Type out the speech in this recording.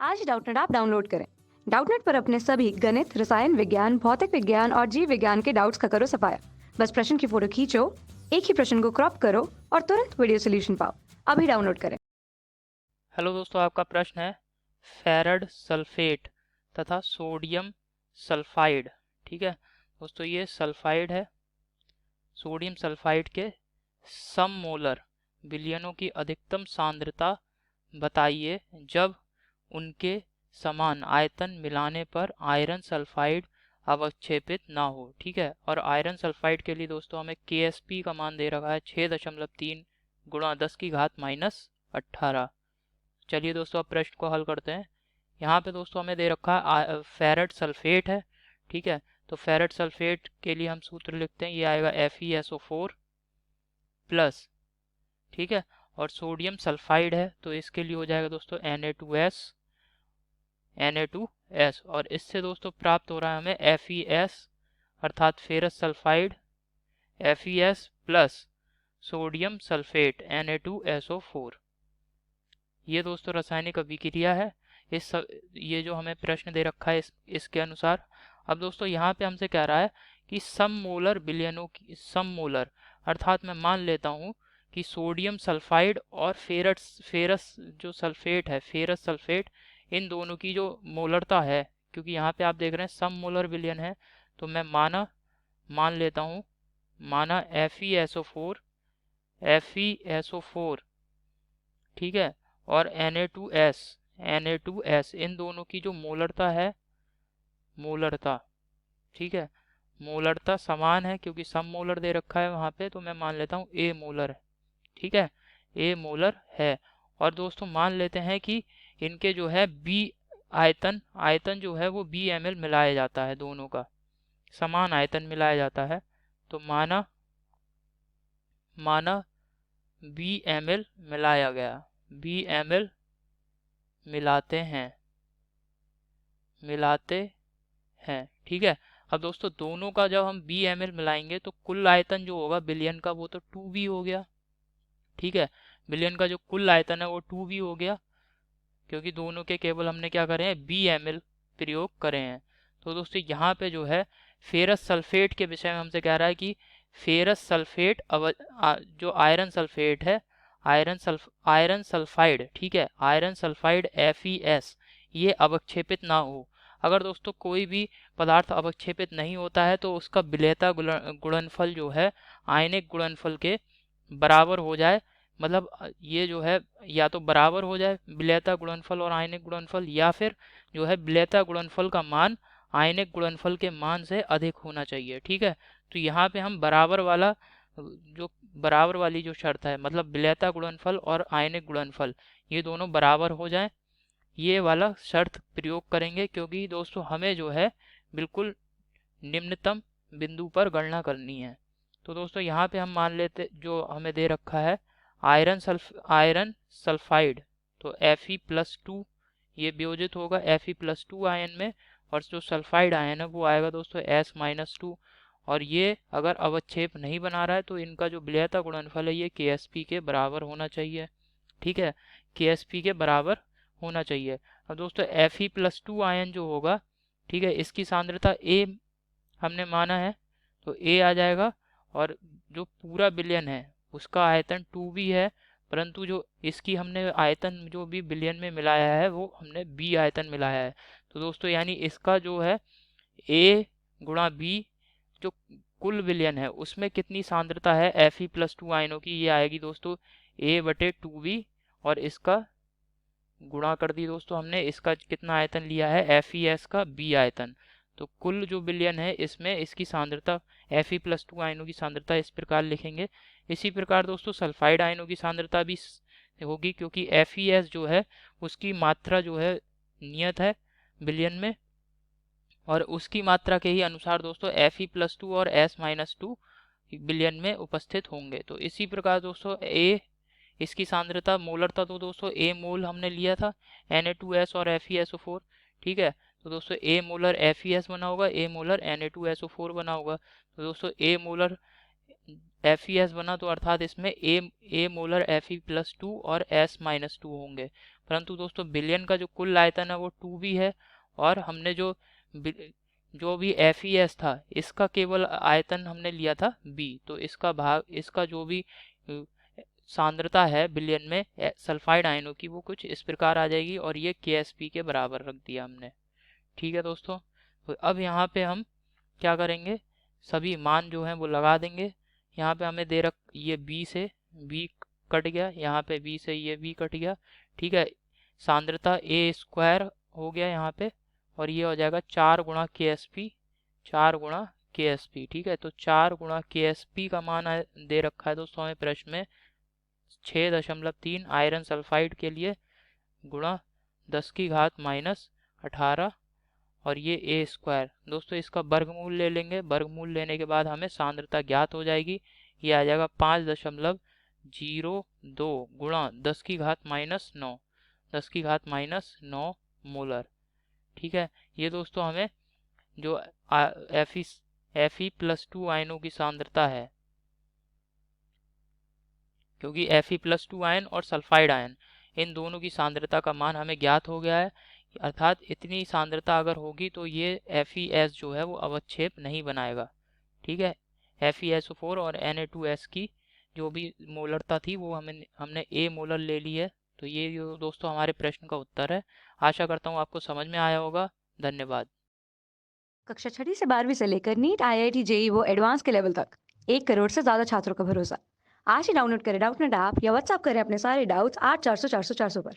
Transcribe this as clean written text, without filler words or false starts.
आज Doubtnut app download करें। Doubtnut पर अपने सभी गणित, रसायन विज्ञान, भौतिक विज्ञान और जीव विज्ञान के डाउट्स का करो सफाया। बस प्रश्न की फोटो खींचो, एक ही प्रश्न को क्रॉप करो और तुरंत वीडियो सोल्यूशन पाओ। अभी डाउनलोड करें। हेलो दोस्तों, आपका प्रश्न है फेरड सल्फेट तथा सोडियम सल्फाइड। ठीक है दोस्तों, ये सल्फाइड है। सोडियम सल्फाइड के सम मोलर विलयनों की अधिकतम सांद्रता बताइए जब उनके समान आयतन मिलाने पर आयरन सल्फाइड अवक्षेपित ना हो। ठीक है, और आयरन सल्फाइड के लिए दोस्तों हमें KSP का मान दे रखा है 6.3 गुणा 10 की घात -18। चलिए दोस्तों, अब प्रश्न को हल करते हैं। यहाँ पे दोस्तों हमें दे रखा है फेरड सल्फेट है। ठीक है, तो फेरड सल्फेट के लिए हम सूत्र लिखते हैं, ये आएगा FeSO4 प्लस। ठीक है, और सोडियम सल्फाइड है तो इसके लिए हो जाएगा दोस्तों Na2S और इससे दोस्तों प्राप्त हो रहा है हमें FeS अर्थात ferrous sulphide FeS plus sodium sulphate Na2SO4। ये दोस्तों रासायनिक अभिक्रिया है। ये जो हमें प्रश्न दे रखा है इसके अनुसार। अब दोस्तों यहाँ पे हमसे कह रहा है कि सम मोलर विलयनों की सम मोलर अर्थात मैं मान लेता हूँ कि सोडियम सल्फाइड और फेरस जो सल्फेट है फेरस सल्फेट, इन दोनों की जो मोलरता है, क्योंकि यहाँ पे आप देख रहे हैं सम मोलर विलयन है, तो मैं मान लेता हूँ माना FeSO4 ठीक है, और Na2S इन दोनों की जो मोलरता है मोलरता ठीक है, मोलरता समान है क्योंकि सम मोलर दे रखा है वहां पे, तो मैं मान लेता हूँ A मोलर है। ठीक है, A मोलर है। और दोस्तों मान लेते हैं कि इनके जो है B आयतन आयतन जो है वो BmL मिलाया जाता है, दोनों का समान आयतन मिलाया जाता है। तो माना माना BmL मिलाया गया, BmL मिलाते हैं। ठीक है, अब दोस्तों दोनों का जब हम BmL मिलाएंगे तो कुल आयतन जो होगा बिलियन का वो तो 2B हो गया। ठीक है, बिलियन का जो कुल आयतन है वो 2B हो गया क्योंकि दोनों के केवल हमने क्या करे हैं BmL प्रयोग करे हैं। तो दोस्तों यहाँ पे जो है फेरस सल्फेट के विषय में हमसे कह रहा है कि फेरस सल्फेट जो आयरन सल्फेट है आयरन सल्फाइड, ठीक है, आयरन सल्फाइड FeS ये अवक्षेपित ना हो। अगर दोस्तों कोई भी पदार्थ अवक्षेपित नहीं होता है तो उसका विलेयता गुणनफल जो है आयनिक गुणनफल के बराबर हो जाए, मतलब ये जो है या तो बराबर हो जाए विलेयता गुणनफल और आयनिक गुणनफल, या फिर जो है विलेयता गुणनफल का मान आयनिक गुणनफल के मान से अधिक होना चाहिए। ठीक है, तो यहाँ पे हम बराबर वाली जो शर्त है, मतलब विलेयता गुणनफल और आयनिक गुणनफल ये दोनों बराबर हो जाएं, ये वाला शर्त प्रयोग करेंगे क्योंकि दोस्तों हमें जो है बिल्कुल निम्नतम बिंदु पर गणना करनी है। तो दोस्तों यहाँ पे हम मान लेते जो हमें दे रखा है आयरन सल्फाइड, तो Fe+2 ये वियोजित होगा Fe+2 आयन में, और जो सल्फाइड आयन है वो आएगा दोस्तों S-2। और ये अगर अवक्षेप नहीं बना रहा है तो इनका जो विलेयता गुणनफल है ये KSP के बराबर होना चाहिए। ठीक है, KSP के बराबर होना चाहिए। अब दोस्तों Fe+2 आयन जो होगा, ठीक है, इसकी सांद्रता A हमने माना है तो A आ जाएगा, और जो पूरा बिलियन है उसका आयतन 2B है, परंतु जो इसकी हमने आयतन जो भी बिलियन में मिलाया है वो हमने B आयतन मिलाया है। तो दोस्तों यानी इसका जो है A गुणा B जो कुल विलयन है उसमें कितनी सांद्रता है Fe+2 आयनों की, ये आएगी दोस्तों A/2B, और इसका गुणा कर दी दोस्तों हमने, इसका कितना आयतन लिया है FeS का B आयतन। तो कुल जो विलयन है इसमें इसकी सांद्रता Fe+2 आयनों की सांद्रता इस प्रकार लिखेंगे। इसी प्रकार दोस्तों सल्फाइड आयनों की सांद्रता भी होगी क्योंकि FeS जो है उसकी मात्रा जो है नियत है विलयन में, और उसकी मात्रा के ही अनुसार दोस्तों Fe+2 और S-2 विलयन में उपस्थित होंगे। तो इसी प्रकार दोस्तों इसकी सांद्रता मोलरता तो दोस्तों A मोल हमने लिया था Na2S और FeSO4। ठीक है, तो दोस्तों A मोलर FeS बना होगा, A मोलर Na2SO4 बना होगा। तो दोस्तों A मोलर FeS बना तो अर्थात इसमें ए मोलर Fe+2 और S-2 होंगे। परंतु दोस्तों बिलियन का जो कुल आयतन है वो 2 भी है, और हमने जो भी FeS था इसका केवल आयतन हमने लिया था B, तो इसका जो भी सांद्रता है बिलियन में सल्फाइड आयनों की वो कुछ इस प्रकार आ जाएगी, और ये KsP के बराबर रख दिया हमने। ठीक है दोस्तों, तो अब यहाँ पे हम क्या करेंगे, सभी मान जो हैं वो लगा देंगे। यहाँ पे हमें दे रख ये B से B कट गया, यहाँ पे B से ये B कट गया। ठीक है, सांद्रता A² हो गया यहाँ पे, और ये हो जाएगा 4 गुणा KsP, 4 गुणा KsP। ठीक है, तो 4 गुणा KsP का मान दे रखा है दोस्तों हमें प्रश्न में 6.3 आयरन सल्फाइड के लिए, गुणा 10⁻−18, और ये A² दोस्तों इसका वर्गमूल ले लेंगे। वर्गमूल लेने के बाद हमें सांद्रता ज्ञात हो जाएगी, ये आ जाएगा 5.02 गुणा 10⁻9, 10⁻9 मोलर। ठीक है, ये दोस्तों हमें जो Fe+2 आयनों की सांद्रता है, क्योंकि Fe+2 आयन और सल्फाइड आयन इन दोनों की सांद्रता का मान हमें ज्ञात हो गया है, अर्थात इतनी सांद्रता अगर होगी तो ये FeS जो है वो अवक्षेप नहीं बनाएगा। ठीक है, FeSO4 और Na2S की जो भी मोलरता थी वो हमने A मोलर ले ली है। तो ये दोस्तों हमारे प्रश्न का उत्तर है। आशा करता हूँ आपको समझ में आया होगा। धन्यवाद। कक्षा 6ठी से 12वीं से लेकर नीट, IIT, JEE वो एडवांस के लेवल तक 1 करोड़ से ज्यादा छात्रों का भरोसा। आज ही डाउनलोड करें डाउटनेट ऐप या व्हाट्सएप करें अपने सारे डाउट्स 8400 400 400 पर।